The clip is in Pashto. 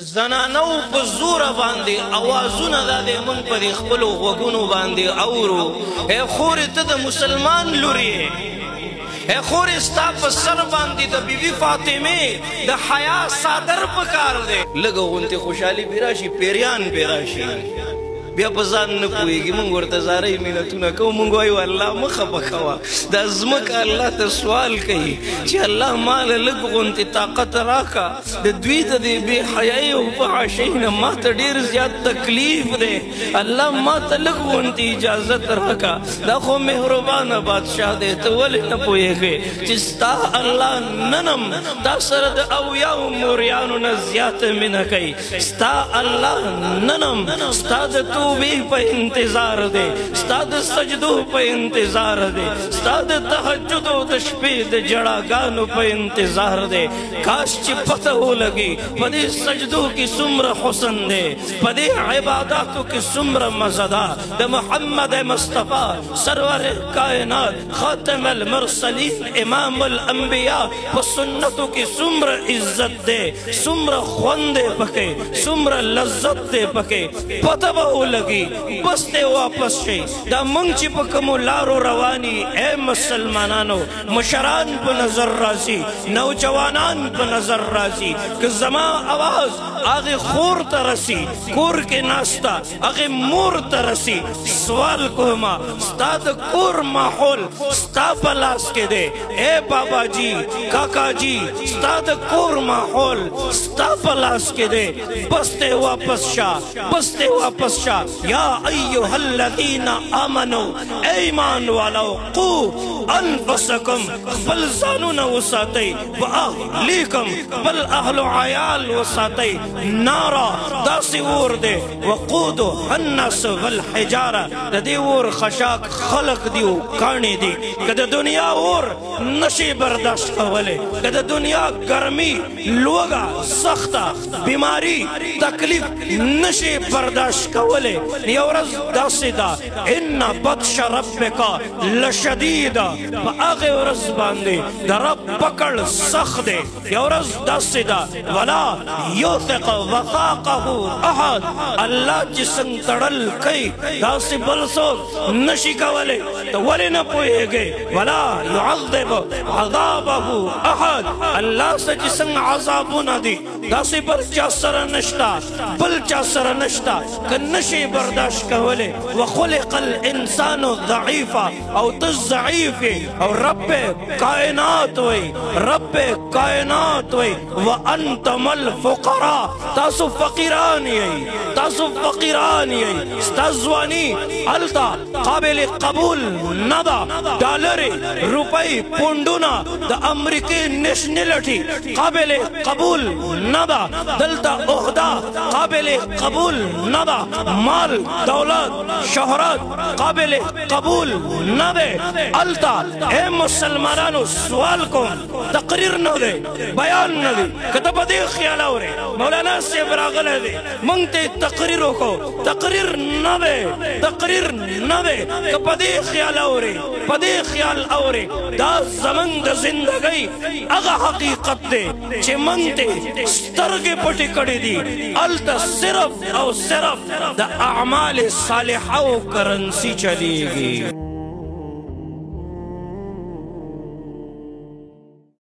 زنانو په زوره باندې اوازونه دا د مونږ په دې خپلو غوږونو باندې اورو. ای خورې ته د مسلمان لور یې، ای خورې ستا په سر باندې د بیبي فاطمې د حیا صادر پکار دی. لږه غوندې خوشحالي پې راشي، پیریان پې راشي، بیا په ځان نه پوهېږي. مونږ ورته زارۍ منتونه کوو، مونږ وایو الله مه خفه کوه. دا ځمکه الله ته سوال کوي چې الله ماله لږ غوندې طاقت راکړه، د دوی د دې بې حیایۍ او فحاشۍ نه ما ته ډېر زیات تکلیف دی. الله ما ته لږ غوندې اجازت راکړه. دا خو مهربانه بادشاه دی، ته ولې نه پوهېږې چې ستا الله ننم دا سره د اویاو موریانو نه زیاته مینه کوي. ستا الله ننم ستا د توبې په انتظار دی، ستا د سجدو په انتظار دی، ستا د تهجد او د شپې د جړاګانو په انتظار دی. کاش چې پته ولګي په دې سجدو کې څومره حسن دی، په دې عباداتو کې څومره مزه ده. د محمد مصطفی سرور کائنات خاتم المرسلین امام الانبیاء په سنتو کې څومره عزت دی، څومره خوند دی پکې، څومره لذت دی پکې. پته به ولګي بس دی واپس شي. دا مونږ چې په کومو لارو رواني، اے مسلمانانو مشران په نظر راځي، نوجوانان په نظر راځي. که زما آواز هغې خور ته رسي، کور کې ناسته هغې مور ته رسي، سوال کومه ستا د کور ماحول ستا په لاس کې دی. اے بابا جی کاکا جی ستا د کور ماحول ستا په لاس کې دی. بس دی واپس شه، بس دی واپس شه. یا ایها الذین آمنو اے ایمان والو قو انفسکم خپل ځانونه وساتئ، و اهلیکم بل اهل و عیال وساتئ. نارا داسې اور دی وقودها الناس والحجاره، د دې اور خشاک خلق دی او کاڼې دي. که د دنیا اور نشي برداشت کولی، که د دنیا ګرمي لوږه سخته بیماري تکلیف نشي برداشت کولی، یو ورځ داسې ده ان بطش ربک لشدید، په هغې ورځ باندې د رب پکړ سخت دی. یو ورځ داسې ده ولا یوثق وثاقه احد، الله چې څنګه تړل کوي داسې بل څوک نشي کولی. ته ولې نه پوهېږې؟ ولا يعذب عذابه احد، الله څه چې څنګه عذابونه دي داسې بل چا سره نشته، بل چا سره نشته. که نشي برداشت کولی وخلق الانسان ضعیفا، او ته ضعیف او رب کائنات وی، رب کائنات وی وانتم الفقراء، تاسو فقیران یی، تاسو فقیران یی. ستا ځواني هلته قابل قبول نه ده. ډالرې روپۍ پونډونه د امریکې نیشنلټي قابل قبول نه ده. دلته عهده قابل قبول نه ده. مال دولت شهرت قابل قبول نه ده. هلته اے مسلمانانو سوال کوم، تقریر نه دی، بیان نه دی. که ته په دې خیال اورې مولانا صاحب راغلی دی موږ ته تقریر وکړو، تقریر نه دی، تقریر نه دی. که په دې خیال اورې، په دې خیال اورې دا زموږ د زندګۍ هغه حقیقت دی چې موږ ته سترګې پټې کړې دي. هلته صرف او صرف د اعمال صالحه او کرنسي چلیږي.